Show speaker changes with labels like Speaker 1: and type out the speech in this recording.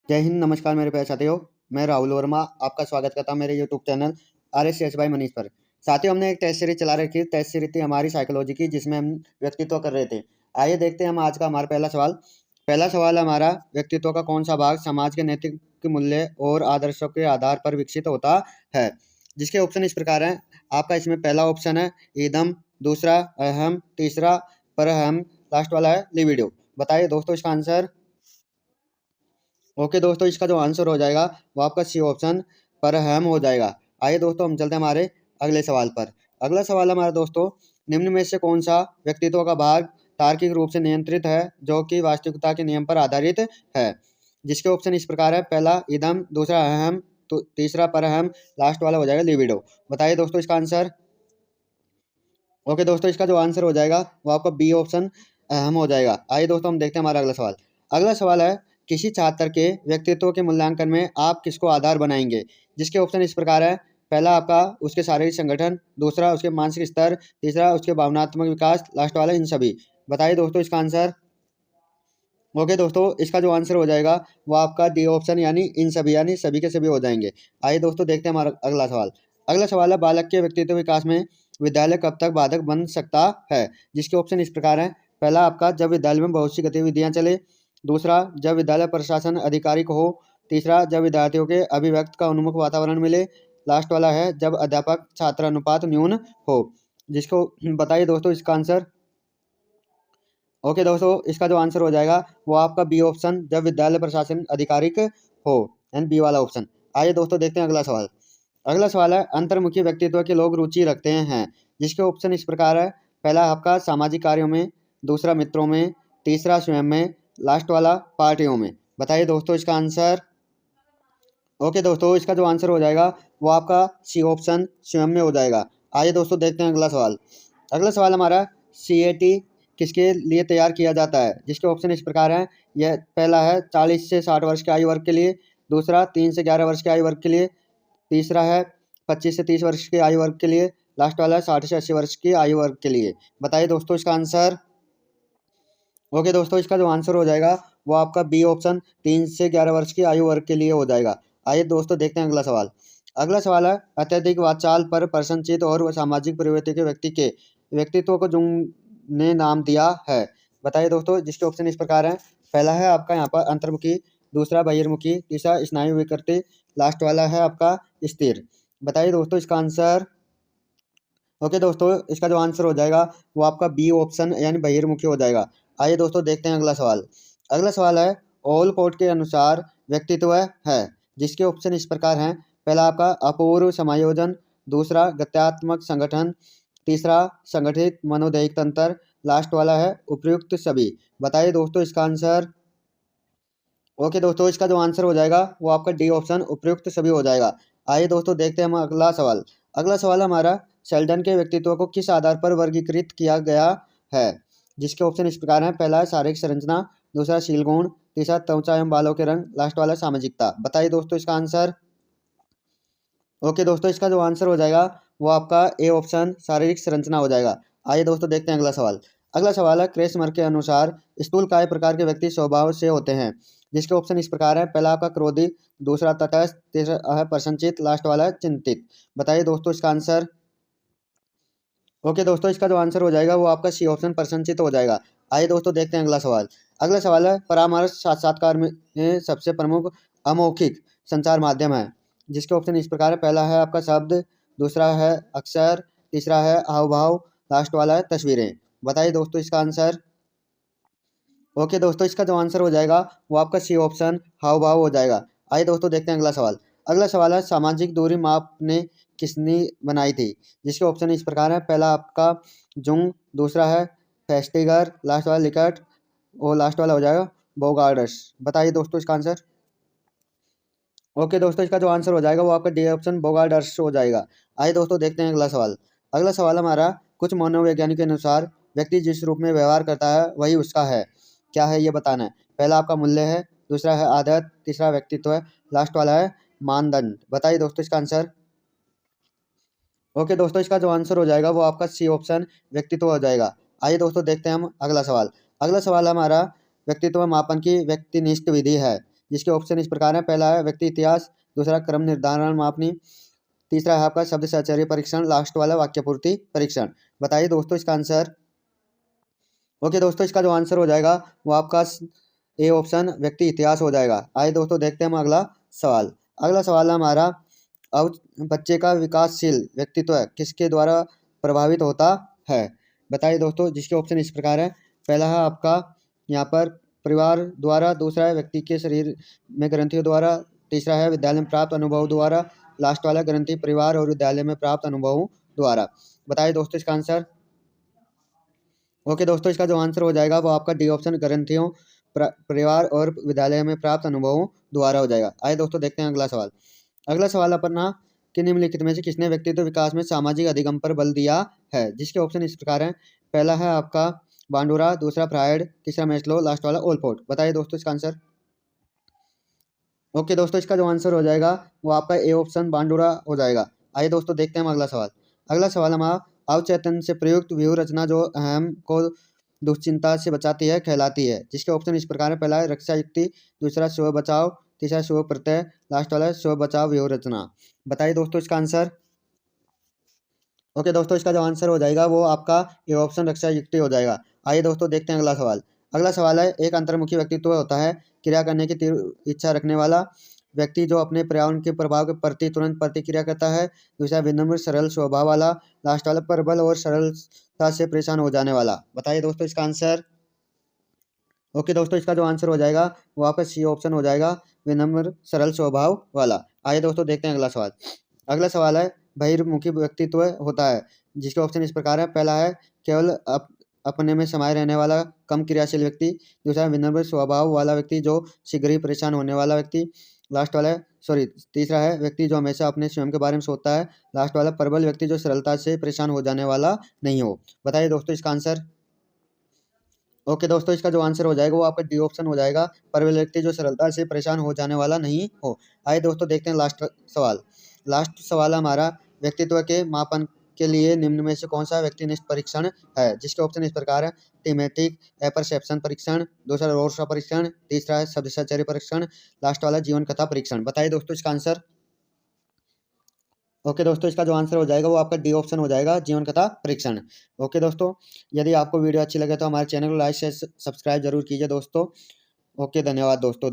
Speaker 1: जय हिंद, नमस्कार मेरे प्यारे साथियों। मैं राहुल वर्मा आपका स्वागत करता हूं मेरे YouTube channel RSCS by Manish पर। साथियों, हमने एक टेस्ट सीरीज चला रखी है। टेस्ट सीरीज थी हमारी साइकोलॉजी की, जिसमें हम व्यक्तित्व कर रहे थे। आइए देखते हैं हम आज का हमारा पहला सवाल। पहला सवाल हमारा, व्यक्तित्व का कौन सा भाग समाज के नैतिक मूल्य और आदर्शों के आधार पर विकसित होता है। जिसके ऑप्शन इस प्रकार हैं। आपका इसमें पहला ऑप्शन है ईदम, दूसरा अहम, तीसरा परअहम, लास्ट वाला है लिबिडो। बताइए दोस्तों इसका आंसर। ओके दोस्तों, इसका जो आंसर हो जाएगा वो आपका सी ऑप्शन परहम हो जाएगा। आइए दोस्तों, हम चलते हैं हमारे अगले सवाल पर। अगला सवाल हमारा दोस्तों, निम्न में से कौन सा व्यक्तित्व का भाग तार्किक रूप से नियंत्रित है जो कि वास्तविकता के नियम पर आधारित है। जिसके ऑप्शन इस प्रकार है। पहला इदम, दूसरा अहम, तो तीसरा परहम, लास्ट वाला हो जाएगा लिबिडो। बताइए दोस्तों इसका आंसर। ओके दोस्तों, इसका जो आंसर हो जाएगा वो आपका बी ऑप्शन अहम हो जाएगा। आइए दोस्तों, हम देखते हैं हमारा अगला सवाल। अगला सवाल है, किसी छात्र के व्यक्तित्व के मूल्यांकन में आप किसको आधार बनाएंगे। जिसके ऑप्शन इस प्रकार है। पहला आपका उसके शारीरिक संगठन, दूसरा उसके मानसिक स्तर, तीसरा उसके भावनात्मक विकास, लास्ट वाला इन सभी। बताइए दोस्तों इसका आंसर। ओके दोस्तों, इसका जो आंसर हो जाएगा वो आपका डी ऑप्शन यानी सभी के सभी हो जाएंगे। आइए दोस्तों, देखते हैं हमारा अगला सवाल। अगला सवाल है, बालक के व्यक्तित्व विकास में विद्यालय कब तक बाधक बन सकता है। जिसके ऑप्शन इस प्रकार हैं। पहला आपका, जब विद्यालय में बहुत सी गतिविधियां चले, दूसरा जब विद्यालय प्रशासन आधिकारिक हो, तीसरा जब विद्यार्थियों के अभिव्यक्त का उन्मुख वातावरण मिले, लास्ट वाला है जब अध्यापक छात्र अनुपात न्यून हो। जिसको बताइए दोस्तों इसका आंसर। ओके दोस्तों, इसका जो आंसर हो जाएगा वो आपका बी ऑप्शन, जब विद्यालय प्रशासन आधिकारिक हो, एंड बी वाला ऑप्शन। आइए दोस्तों, देखते हैं अगला सवाल। अगला सवाल है, अंतर्मुखी व्यक्तित्व के लोग रुचि रखते हैं। जिसके ऑप्शन इस प्रकार है। पहला आपका सामाजिक कार्यों में, दूसरा मित्रों में, तीसरा स्वयं में, लास्ट वाला पार्टियों में। बताइए दोस्तों इसका आंसर। ओके दोस्तों, इसका जो आंसर हो जाएगा वो आपका सी ऑप्शन स्वयं में हो जाएगा। आइए दोस्तों, देखते हैं अगला सवाल। अगला सवाल हमारा, CAT किसके लिए तैयार किया जाता है। जिसके ऑप्शन इस प्रकार हैं। यह पहला है 40 से 60 वर्ष के आयु वर्ग के लिए, दूसरा 3 से 11 वर्ष के आयु वर्ग के लिए, तीसरा है 25 से 30 वर्ष के आयु वर्ग के लिए, लास्ट वाला है 60 से 80 वर्ष की आयु वर्ग के लिए। बताइए दोस्तों इसका आंसर। ओके दोस्तों, इसका जो आंसर हो जाएगा वो आपका बी ऑप्शन 3 से 11 वर्ष की आयु वर्ग के लिए हो जाएगा। आइए दोस्तों, देखते हैं अगला सवाल। अगला सवाल है, अत्यधिक वाचाल पर प्रसन्नचित्त और सामाजिक प्रवृत्ति के व्यक्ति के व्यक्तित्व को जुंग ने नाम दिया है। बताइए दोस्तों, जिसके ऑप्शन इस प्रकार हैं। पहला है आपका यहाँ पर अंतर्मुखी, दूसरा बहिर्मुखी, तीसरा स्नायु विकृति, लास्ट वाला है आपका स्थिर। बताइए दोस्तों इसका आंसर। ओके दोस्तों, इसका जो आंसर हो जाएगा वो आपका बी ऑप्शन यानी बहिर्मुखी हो जाएगा। आइए दोस्तों, देखते हैं अगला सवाल। अगला सवाल है, ओलकोट के अनुसार व्यक्तित्व है। जिसके ऑप्शन इस प्रकार हैं। पहला आपका अपूर्व समायोजन, दूसरा गत्यात्मक संगठन, तीसरा संगठित मनोदैहिक तंत्र, लास्ट वाला है उपयुक्त सभी। बताइए दोस्तों इसका आंसर। ओके दोस्तों, इसका जो आंसर हो जाएगा वो आपका डी ऑप्शन उपयुक्त सभी हो जाएगा। आइए दोस्तों, देखते हैं हम अगला सवाल। अगला सवाल हमारा, शेल्डन के व्यक्तित्व को किस आधार पर वर्गीकृत किया गया है। जिसके ऑप्शन इस प्रकार हैं। पहला है शारीरिक संरचना, दूसरा शील गुण, तीसरा त्वचा एवं बालों के रंग, लास्ट वाला सामाजिकता। बताइए दोस्तों इसका आंसर। ओके दोस्तों, इसका जो आंसर हो जाएगा वो आपका ए ऑप्शन शारीरिक संरचना हो जाएगा। आइए दोस्तों, देखते हैं अगला सवाल। अगला सवाल है, क्रेसमर के अनुसार स्थूलकाय प्रकार के व्यक्ति स्वभाव से होते हैं। जिसके ऑप्शन इस प्रकार है। पहला आपका क्रोधी, दूसरा तटस्थ, तीसरा है प्रसन्नचित्त, लास्ट वाला है चिंतित। बताइए दोस्तों इसका आंसर। ओके दोस्तों, इसका जो आंसर हो जाएगा वो आपका सी ऑप्शन प्रसन्नचित्त हो जाएगा। आइए दोस्तों, देखते हैं अगला सवाल। अगला सवाल है, परामर्श साक्षात्कार में सबसे प्रमुख अमौखिक संचार माध्यम है। जिसके ऑप्शन इस प्रकार है। पहला है आपका शब्द, दूसरा है अक्षर, तीसरा है हाव भाव, लास्ट वाला है तस्वीरें। बताइए दोस्तों इसका आंसर। ओके दोस्तों, इसका जो आंसर हो जाएगा वो आपका सी ऑप्शन हाव भाव हो जाएगा। आइए दोस्तों, देखते हैं अगला सवाल। अगला सवाल है, सामाजिक दूरी मापने किसने बनाई थी। जिसके ऑप्शन इस प्रकार है। पहला आपका जुंग, दूसरा है फेस्टिगर, लास्ट वाला लिकट, और लास्ट वाला हो जाएगा बोगार्डस। बताइए दोस्तों इसका आंसर। ओके दोस्तों, इसका जो आंसर हो जाएगा वो आपका डी ऑप्शन बोगार्डस हो जाएगा। आइए दोस्तों, देखते हैं अगला सवाल। अगला सवाल हमारा, कुछ मनोवैज्ञानिक के अनुसार व्यक्ति जिस रूप में व्यवहार करता है वही उसका है। क्या है ये बताना है। पहला आपका मूल्य है, दूसरा है आदत, तीसरा व्यक्तित्व है, लास्ट वाला है मानदंड। बताइए दोस्तों इसका आंसर। ओके दोस्तों, इसका जो आंसर हो जाएगा वो आपका सी ऑप्शन व्यक्तित्व हो जाएगा। आइए दोस्तों, देखते हैं हम अगला सवाल। अगला सवाल हमारा, व्यक्तित्व मापन की व्यक्तिनिष्ठ विधि है। जिसके ऑप्शन इस प्रकार हैं। पहला है व्यक्ति इतिहास, दूसरा क्रम निर्धारण मापनी, तीसरा है आपका शब्द साहचर्य परीक्षण, लास्ट वाला वाक्य पूर्ति परीक्षण। बताइए दोस्तों इसका आंसर। ओके दोस्तों, इसका जो आंसर हो जाएगा वो आपका ए ऑप्शन व्यक्ति इतिहास हो जाएगा। आइए दोस्तों देखते हैं हम अगला सवाल। अगला सवाल है हमारा, अब बच्चे का विकासशील व्यक्तित्व किसके द्वारा प्रभावित होता है। बताइए दोस्तों, जिसके ऑप्शन इस प्रकार है। पहला है आपका यहाँ पर परिवार द्वारा, दूसरा है व्यक्ति के शरीर में ग्रंथियों द्वारा, तीसरा है विद्यालय में प्राप्त अनुभव द्वारा, लास्ट वाला ग्रंथि परिवार और विद्यालय में प्राप्त अनुभवों द्वारा। बताइए दोस्तों इसका आंसर। ओके दोस्तों, इसका जो आंसर हो जाएगा वो आपका डी ऑप्शन ग्रंथियों परिवार और विद्यालय में प्राप्त अनुभवों द्वारा हो जाएगा। आइए दोस्तों देखते हैं अगला सवाल। अगला सवाल अपना कि निम्नलिखित में से किसने व्यक्तित्व विकास में सामाजिक अधिगम पर बल दिया है। जिसके ऑप्शन इस प्रकार हैं। पहला है आपका बांडुरा, दूसरा फ्रायड, तीसरा मेस्लो, लास्ट वाला ओलपोर्ट। बताइए दोस्तों इसका आंसर। ओके दोस्तों, इसका जो आंसर हो जाएगा वो आपका ए ऑप्शन बांडुरा हो जाएगा। आइए दोस्तों देखते हैं अगला सवाल। अगला सवाल हमारा, अवचेतन से प्रयुक्त व्यूह रचना जो अहम को दुश्चिंता से बचाती है कहलाती है। जिसके ऑप्शन इस प्रकार है। पहला है रक्षा युक्ति, दूसरा स्व बचाव, तीसरा स्व प्रत्यय, लास्ट वाला स्व बचाव व्यूह रचना। बताइए दोस्तों इसका आंसर। ओके दोस्तों, इसका जो आंसर हो जाएगा वो आपका ये ऑप्शन रक्षा युक्ति हो जाएगा। आइए दोस्तों देखते हैं अगला सवाल। अगला सवाल है, एक अंतर्मुखी व्यक्तित्व होता है क्रिया करने की तीव्र इच्छा रखने वाला व्यक्ति जो अपने पर्यावरण के प्रभाव के प्रति तुरंत प्रतिक्रिया करता है। दूसरा विनम्र सरल स्वभाव वाला, लास्ट वाला प्रबल और सरलता से परेशान हो जाने वाला। बताइए दोस्तों इसका आंसर। ओके दोस्तों, इसका जो आंसर हो जाएगा वो आपका सी ऑप्शन हो जाएगा, विनम्र सरल स्वभाव वाला। आइए दोस्तों देखते हैं अगला सवाल। अगला सवाल है, बहिर्मुखी व्यक्तित्व होता है। जिसके ऑप्शन इस प्रकार है। पहला है केवल अपने में समाये रहने वाला कम क्रियाशील व्यक्ति, दूसरा विनम्र स्वभाव वाला व्यक्ति जो शीघ्र ही परेशान होने वाला व्यक्ति, लास्ट वाला है तीसरा है व्यक्ति जो हमेशा अपने स्वयं के बारे में सोचता है, लास्ट वाला प्रबल व्यक्ति जो सरलता से परेशान हो जाने वाला नहीं हो। बताइए दोस्तों इसका आंसर। ओके दोस्तों, इसका जो आंसर हो जाएगा वो आपका डी ऑप्शन हो जाएगा, प्रबल व्यक्ति जो सरलता से परेशान हो जाने वाला नहीं हो। आइए दोस्तों देखते हैं लास्ट सवाल। लास्ट सवाल हमारा, व्यक्तित्व के मापन के लिए निम्न में से कौन सा व्यक्तिनिष्ठ परीक्षण है। जिसके ऑप्शन इस प्रकार है। थीमेटिक परसेप्शन परीक्षण, दूसरा रोर्सा परीक्षण, तीसरा है शब्द साहचर्य परीक्षण, लास्ट वाला जीवन कथा परीक्षण। बताइए दोस्तों इसका आंसर। ओके दोस्तों, इसका जो आंसर हो जाएगा वो आपका डी ऑप्शन हो जाएगा, जीवन कथा परीक्षण। ओके दोस्तों, यदि आपको वीडियो अच्छी लगे तो हमारे चैनल को लाइक शेयर सब्सक्राइब जरूर कीजिए दोस्तों। ओके, धन्यवाद दोस्तों।